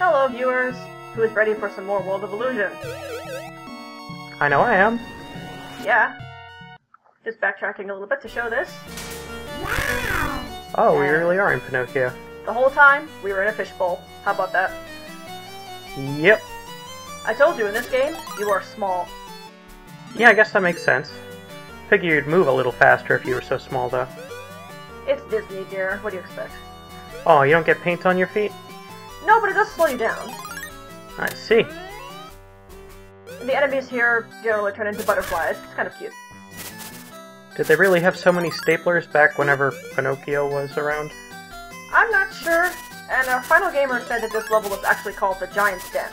Hello, viewers! Who is ready for some more World of Illusion? I know I am. Yeah. Just backtracking a little bit to show this. Oh, we really are in Pinocchio. The whole time, we were in a fishbowl. How about that? Yep. I told you, in this game, you are small. Yeah, I guess that makes sense. Figure you'd move a little faster if you were so small, though. It's Disney, dear. What do you expect? Oh, you don't get paint on your feet? No, but it does slow you down. I see. And the enemies here generally turn into butterflies. It's kind of cute. Did they really have so many staplers back whenever Pinocchio was around? I'm not sure, and our final gamer said that this level is actually called the Giant's Den.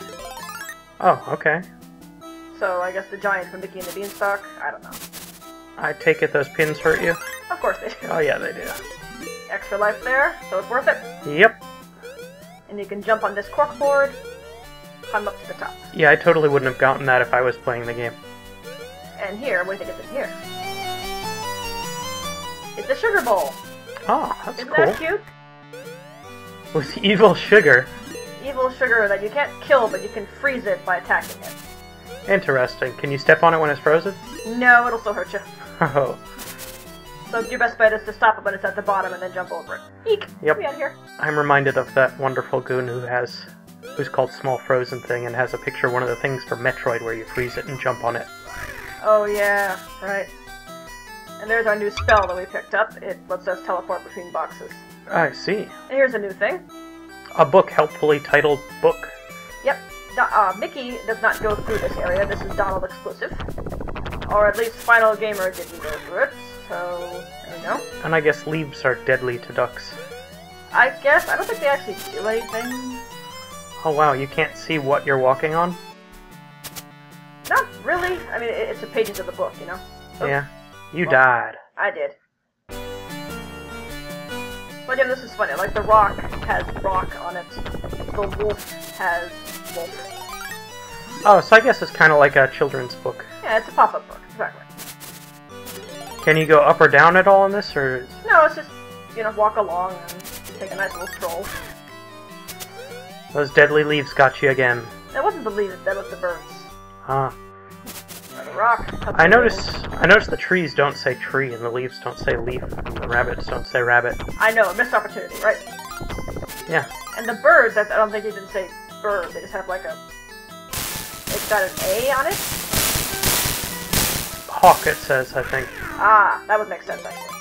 Oh, okay. So I guess the giant from Mickey and the Beanstalk? I don't know. I take it those pins hurt you? Of course they do. Oh yeah, they do. Extra life there, so it's worth it. Yep. And you can jump on this corkboard, climb up to the top. Yeah, I totally wouldn't have gotten that if I was playing the game. And here, what do you think is in here? It's a sugar bowl. Oh, that's Isn't cool. that cute? With evil sugar. Evil sugar that you can't kill, but you can freeze it by attacking it. Interesting. Can you step on it when it's frozen? No, it'll still hurt you. Oh. So your best bet is to stop it when it's at the bottom and then jump over it. Eek! Yep. Get me out of here. I'm reminded of that wonderful goon who's called Small Frozen Thing and has a picture of one of the things from Metroid where you freeze it and jump on it. Oh yeah, right. And there's our new spell that we picked up. It lets us teleport between boxes. I see. And here's a new thing. A book helpfully titled Book. Yep. Mickey does not go through this area. This is Donald exclusive. Or at least Final Gamer didn't go through it. So, there we go. And I guess leaves are deadly to ducks. I guess. I don't think they actually do anything. Oh wow, you can't see what you're walking on? Not really. I mean, it's the pages of the book, you know? So, Yeah. You died. I did. But yeah, this is funny. Like, the rock has rock on it. The wolf has wolf. Oh, so I guess it's kind of like a children's book. Yeah, it's a pop-up book. Exactly. Can you go up or down at all in this, or...? No, it's just, you know, walk along and take a nice little stroll. Those deadly leaves got you again. That wasn't the leaves, that was the birds. Huh. Or the rock. I noticed the trees don't say tree, and the leaves don't say leaf, and the rabbits don't say rabbit. I know, missed opportunity, right? Yeah. And the birds, I don't think they didn't say bird, they just have like a... It's got an A on it? Hawk, it says, I think. Ah, that would make sense, actually.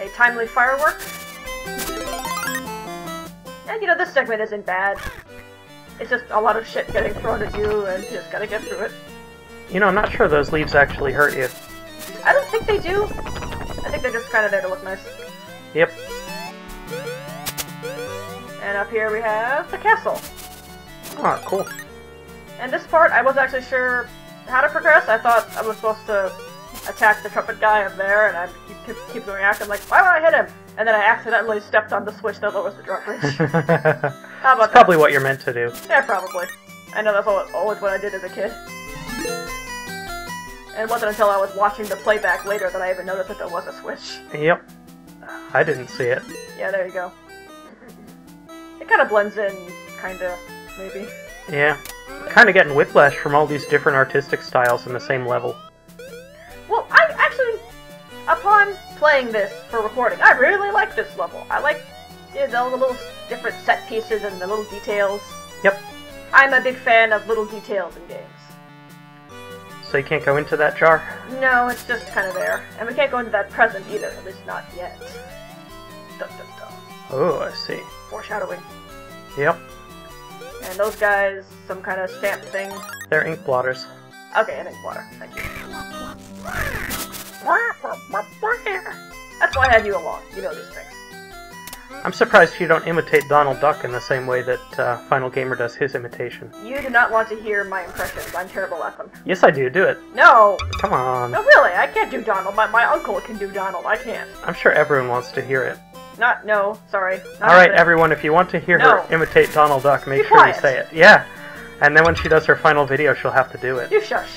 A timely firework. And, you know, this segment isn't bad. It's just a lot of shit getting thrown at you, and you just gotta get through it. You know, I'm not sure those leaves actually hurt you. I don't think they do. I think they're just kind of there to look nice. Yep. And up here we have the castle. Oh, cool. And this part, I wasn't actually sure how to progress. I thought I was supposed to attack the trumpet guy up there, and I'd keep going after him, like, why would I hit him? And then I accidentally stepped on the switch that lowers the drawbridge. How about That's probably what you're meant to do. Yeah, probably. I know that's always what I did as a kid. And it wasn't until I was watching the playback later that I even noticed that there was a switch. Yep. I didn't see it. Yeah, there you go. It kind of blends in, kinda, maybe. Yeah. Kind of getting whiplash from all these different artistic styles in the same level. Well, I actually, upon playing this for recording, I really like this level. I like the little different set pieces and the little details. Yep. I'm a big fan of little details in games. So you can't go into that jar? No, it's just kind of there. And we can't go into that present either, at least not yet. Dun, dun, dun. Oh, I see. Foreshadowing. Yep. And those guys, some kind of stamp thing. They're ink blotters. Okay, an ink blotter. Thank you. That's why I had you along. You know these things. I'm surprised you don't imitate Donald Duck in the same way that Final Gamer does his imitation. You do not want to hear my impressions. I'm terrible at them. Yes, I do. Do it. No! Come on. No, really, I can't do Donald. My uncle can do Donald. I can't. I'm sure everyone wants to hear it. No, sorry. Alright, everyone, if you want to hear her imitate Donald Duck, make sure you say it. Yeah. And then when she does her final video, she'll have to do it. You shush.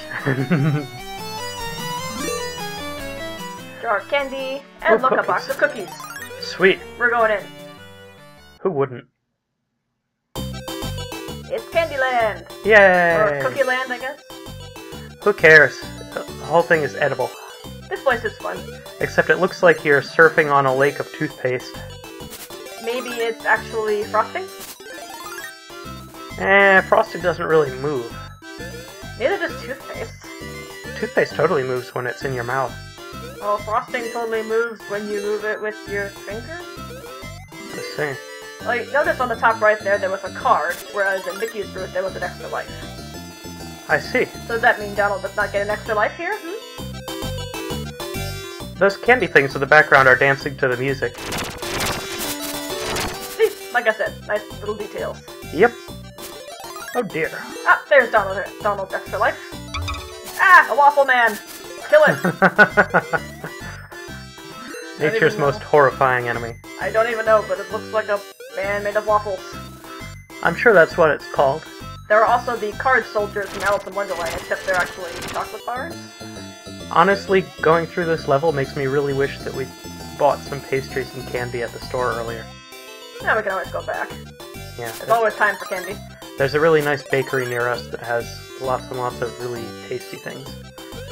Jar of candy, and look, a box of cookies. Sweet. We're going in. Who wouldn't? It's Candyland! Yay! Or Cookie Land, I guess? Who cares? The whole thing is edible. This place is fun. Except it looks like you're surfing on a lake of toothpaste. Maybe it's actually frosting? Frosting doesn't really move. Neither does toothpaste. Toothpaste totally moves when it's in your mouth. Well, frosting totally moves when you move it with your finger? Let's see. Like, notice on the top right there was a card, whereas in Mickey's route there was an extra life. I see. So does that mean Donald does not get an extra life here? Those candy things in the background are dancing to the music. See, like I said, nice little details. Yep. Oh dear. Ah, there's Donald's extra life. Ah, a waffle man! Kill it! Nature's most horrifying enemy. I don't even know, but it looks like a man made of waffles. I'm sure that's what it's called. There are also the card soldiers from Alice in Wonderland, except they're actually chocolate bars. Honestly, going through this level makes me really wish that we bought some pastries and candy at the store earlier. Yeah, we can always go back. Yeah. There's always time for candy. There's a really nice bakery near us that has lots and lots of really tasty things.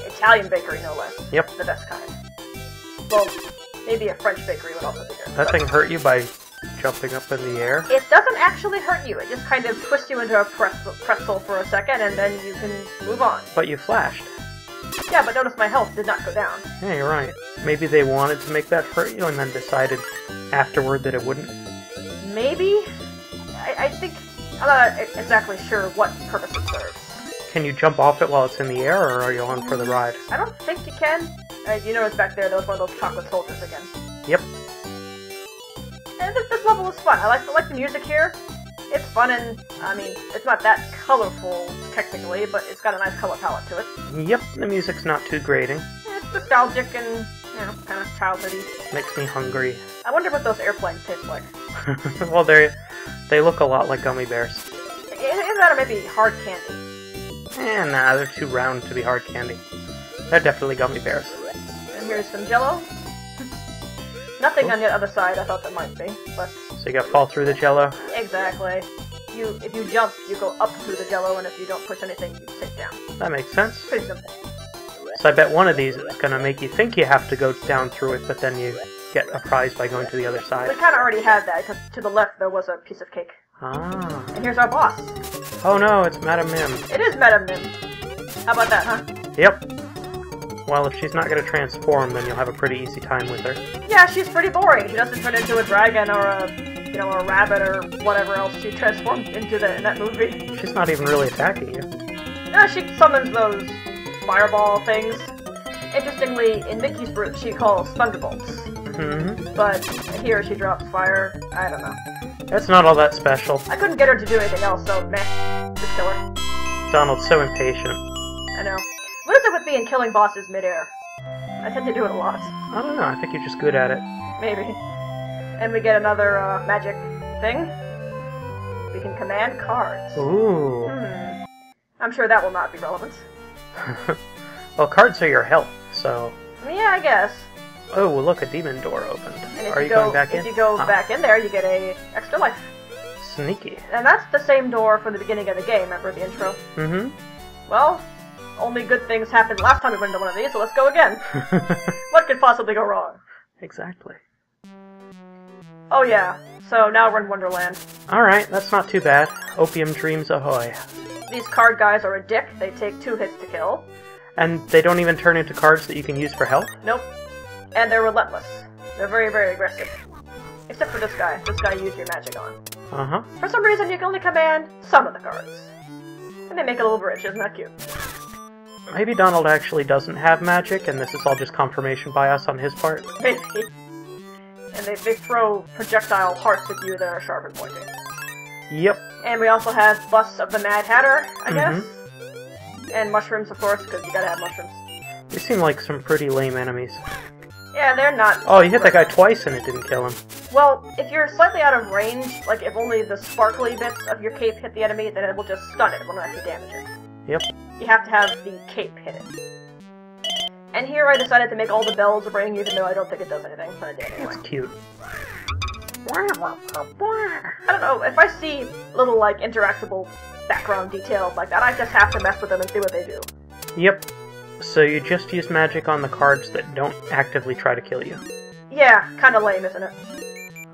Italian bakery, no less. Yep. The best kind. Well, maybe a French bakery would also be good. That thing hurt you by jumping up in the air? It doesn't actually hurt you. It just kind of twists you into a pretzel for a second, and then you can move on. But you flashed. Yeah, but notice my health did not go down. Yeah, you're right. Maybe they wanted to make that hurt you and then decided afterward that it wouldn't? Maybe? I think... I'm not exactly sure what purpose it serves. Can you jump off it while it's in the air, or are you on for the ride? I don't think you can. You notice back there was one of those chocolate soldiers again. Yep. And this level is fun. I like the music here. It's fun and, I mean, it's not that colorful, technically, but it's got a nice color palette to it. Yep, the music's not too grating. It's nostalgic and, you know, kind of childhoody. Makes me hungry. I wonder what those airplanes taste like. Well, they look a lot like gummy bears. Either that or maybe hard candy. Nah, they're too round to be hard candy. They're definitely gummy bears. And here's some Jell-O. Nothing on the other side. I thought there might be, but... So you gotta fall through the Jell-O? Exactly. If you jump, you go up through the Jell-O, and if you don't push anything, you sink down. That makes sense. Pretty simple. So I bet one of these is gonna make you think you have to go down through it, but then you get a prize by going to the other side. We kind of already had that, because to the left there was a piece of cake. Ah. And here's our boss. Oh no, it's Madame Mim. It is Madame Mim. How about that, huh? Yep. Well, if she's not gonna transform, then you'll have a pretty easy time with her. Yeah, she's pretty boring. She doesn't turn into a dragon or a, you know, a rabbit or whatever else she transformed into in that movie. She's not even really attacking you. Yeah, she summons those fireball things. Interestingly, in Mickey's route, she calls thunderbolts. Mm-hmm. But here she drops fire. I don't know. That's not all that special. I couldn't get her to do anything else, so meh. Just kill her. Donald's so impatient. I know. What is it with me and killing bosses midair? I tend to do it a lot. I don't know, I think you're just good at it. Maybe. And we get another magic thing. We can command cards. Ooh. I'm sure that will not be relevant. Well, cards are your health, so... Yeah, I guess. Oh, look, a demon door opened. And Are you going back in? If you go back in there, you get a extra life. Sneaky. And that's the same door from the beginning of the game, remember the intro? Mm-hmm. Well, only good things happened last time we went into one of these, so let's go again. What could possibly go wrong? Exactly. Oh yeah, so now we're in Wonderland. Alright, that's not too bad. Opium dreams ahoy. These card guys are a dick. They take 2 hits to kill. And they don't even turn into cards that you can use for health? Nope. And they're relentless. They're very, very aggressive. Except for this guy. This guy used your magic on. Uh-huh. For some reason, you can only command some of the cards. And they make a little bridge. Isn't that cute? Maybe Donald actually doesn't have magic, and this is all just confirmation bias on his part? Maybe. And they throw projectile hearts at you that are sharp and pointy. Yep. And we also have busts of the Mad Hatter, I guess. And mushrooms, of course, because you gotta have mushrooms. They seem like some pretty lame enemies. Yeah, they're not... Oh, you hit that guy twice and it didn't kill him. Well, if you're slightly out of range, like if only the sparkly bits of your cape hit the enemy, then it will just stun it. It will not actually damage it. Yep. You have to have the cape hit it. And here I decided to make all the bells ring, even though I don't think it does anything, but it did anyway. It's cute. I don't know, if I see little, like, interactable background details like that, I just have to mess with them and see what they do. Yep. So you just use magic on the cards that don't actively try to kill you. Yeah, kinda lame, isn't it?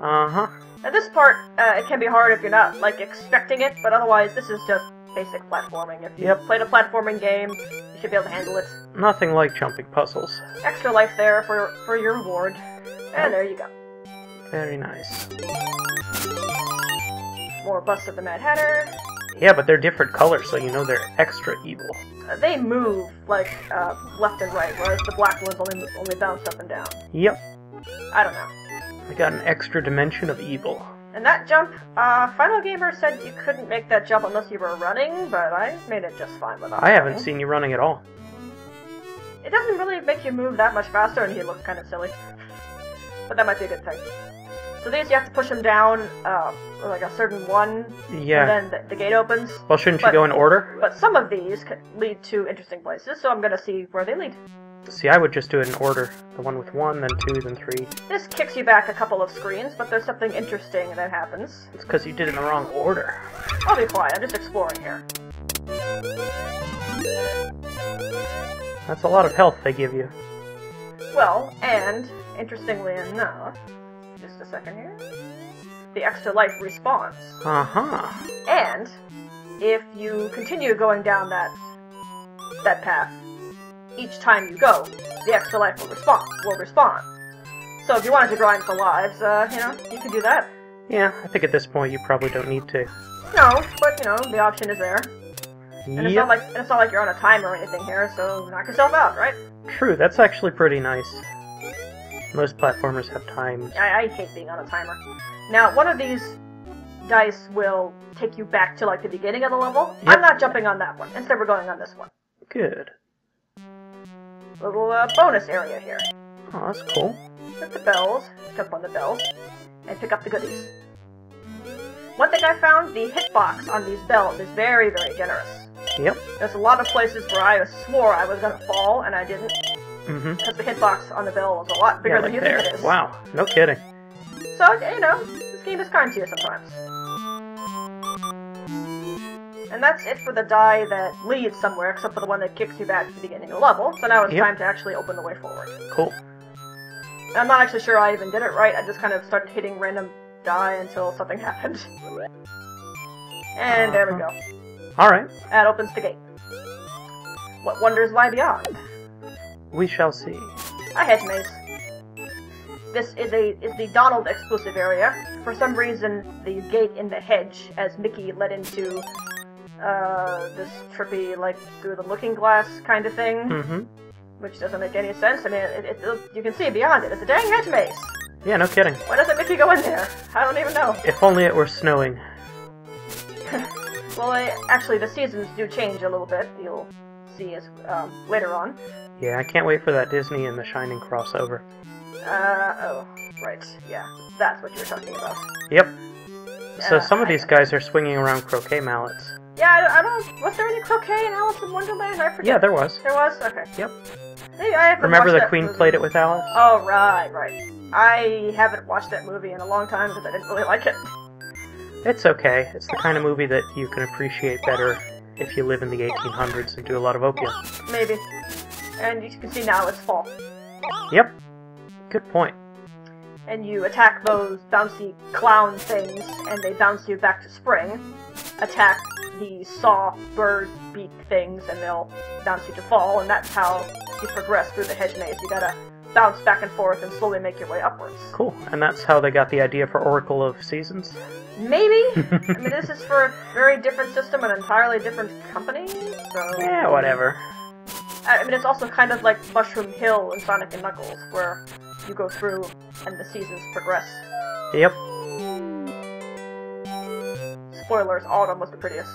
Uh-huh. At this part, it can be hard if you're not, like, expecting it, but otherwise, this is just basic platforming. If you played a platforming game, you should be able to handle it. Nothing like jumping puzzles. Extra life there for your reward. And there you go. Very nice. More busts of the Mad Hatter. Yeah, but they're different colors, so you know they're extra evil. They move, like, left and right, whereas the black ones only bounce up and down. Yep. I don't know. I got an extra dimension of evil. And that jump, Final Gamer said you couldn't make that jump unless you were running, but I made it just fine without I haven't seen you running at all. It doesn't really make you move that much faster, and he looks kind of silly. But that might be a good thing. So these, you have to push them down, like a certain one, Yeah. and then the gate opens. Well, shouldn't you go in order? But some of these could lead to interesting places, so I'm gonna see where they lead. See, I would just do it in order. The one with 1, then 2, then 3. This kicks you back a couple of screens, but there's something interesting that happens. It's because you did it in the wrong order. I'll be quiet, I'm just exploring here. That's a lot of health they give you. Well, and, interestingly enough, just a second here, the extra life respawns. Uh-huh. And, if you continue going down that path, each time you go, the extra life will respawn. So if you wanted to grind for lives, you can do that. Yeah, I think at this point you probably don't need to. No, but, the option is there. And it's Yep. not like you're on a timer or anything here, so knock yourself out, right? True, that's actually pretty nice. Most platformers have times. I hate being on a timer. Now, one of these dice will take you back to, like, the beginning of the level. Yep. I'm not jumping on that one. Instead, we're going on this one. Good. Little bonus area here. Oh, that's cool. Hit the bells, jump on the bells, and pick up the goodies. One thing I found, the hitbox on these bells is very, very generous. Yep. There's a lot of places where I swore I was going to fall, and I didn't. Mm-hmm. Because the hitbox on the bell was a lot bigger than you think it is. Wow, no kidding. So, this game is kind to you sometimes. And that's it for the die that leads somewhere, except for the one that kicks you back to the beginning of the level. So now it's time to actually open the way forward. Cool. And I'm not actually sure I even did it right. I just kind of started hitting random die until something happened. And there we go. Alright. That opens the gate. What wonders lie beyond? We shall see. A hedge maze. This is the Donald exclusive area. For some reason, the gate in the hedge, as Mickey led into this trippy, like, through the looking glass kind of thing, which doesn't make any sense. I mean, you can see beyond it. It's a dang hedge maze. Yeah, no kidding. Why doesn't Mickey go in there? I don't even know. If only it were snowing. Well, actually, the seasons do change a little bit. You'll see as later on. Yeah, I can't wait for that Disney and The Shining crossover. Oh, right. Yeah, that's what you were talking about. Yep. So some of these guys are swinging around croquet mallets. Yeah, I don't... Was there any croquet in Alice in Wonderland? I forget. Yeah, there was. There was? Okay. Yep. Hey, I haven't Remember watched the that Queen movie. played it with Alice? Oh, right. I haven't watched that movie in a long time because I didn't really like it. It's okay. It's the kind of movie that you can appreciate better if you live in the 1800s and do a lot of opium. Maybe. And you can see now it's fall. Yep. Good point. And you attack those bouncy clown things, and they bounce you back to spring. Attack the saw bird beak things, and they'll bounce you to fall, and that's how you progress through the hedge maze. You gotta bounce back and forth and slowly make your way upwards. Cool. And that's how they got the idea for Oracle of Seasons? Maybe? I mean, this is for a very different system, an entirely different company, so... Yeah, whatever. I mean, it's also kind of like Mushroom Hill in Sonic and Knuckles, where you go through and the seasons progress. Yep. Spoilers, autumn was the prettiest.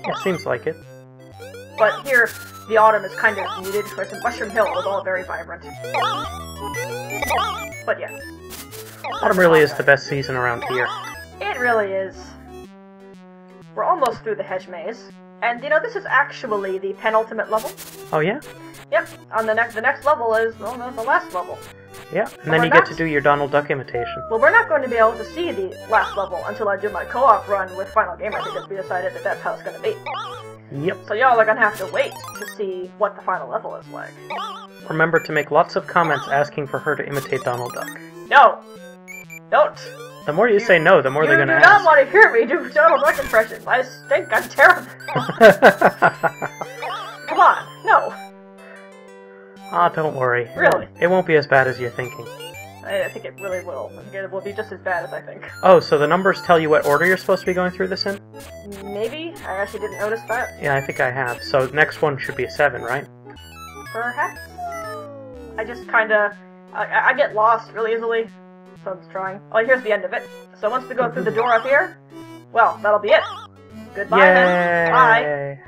Yeah, seems like it. But here, the autumn is kind of muted, whereas in Mushroom Hill it was all very vibrant. But yeah. Autumn really is the best season around here. It really is. We're almost through the hedge maze. And, this is actually the penultimate level. Oh, yeah? Yep, on the next level is, well, the last level. Yeah, and then you get to do your Donald Duck imitation. Well, we're not going to be able to see the last level until I do my co-op run with Final Gamer because we decided that that's how it's going to be. Yep. So y'all are going to have to wait to see what the final level is like. Remember to make lots of comments asking for her to imitate Donald Duck. No! Don't! The more you say no, the more they're going to ask. You do not want to hear me do Donald Duck impressions. I stink. I'm terrible. Come on. No. Ah, don't worry. Really? It won't be as bad as you're thinking. I think it really will. I think it will be just as bad as I think. Oh, so the numbers tell you what order you're supposed to be going through this in? Maybe? I actually didn't notice that. Yeah, I think I have. So the next one should be a 7, right? Perhaps? I just kinda... I get lost really easily, so I'm just trying. Oh, here's the end of it. So once we go through the door up here, well, that'll be it. Goodbye then. Bye.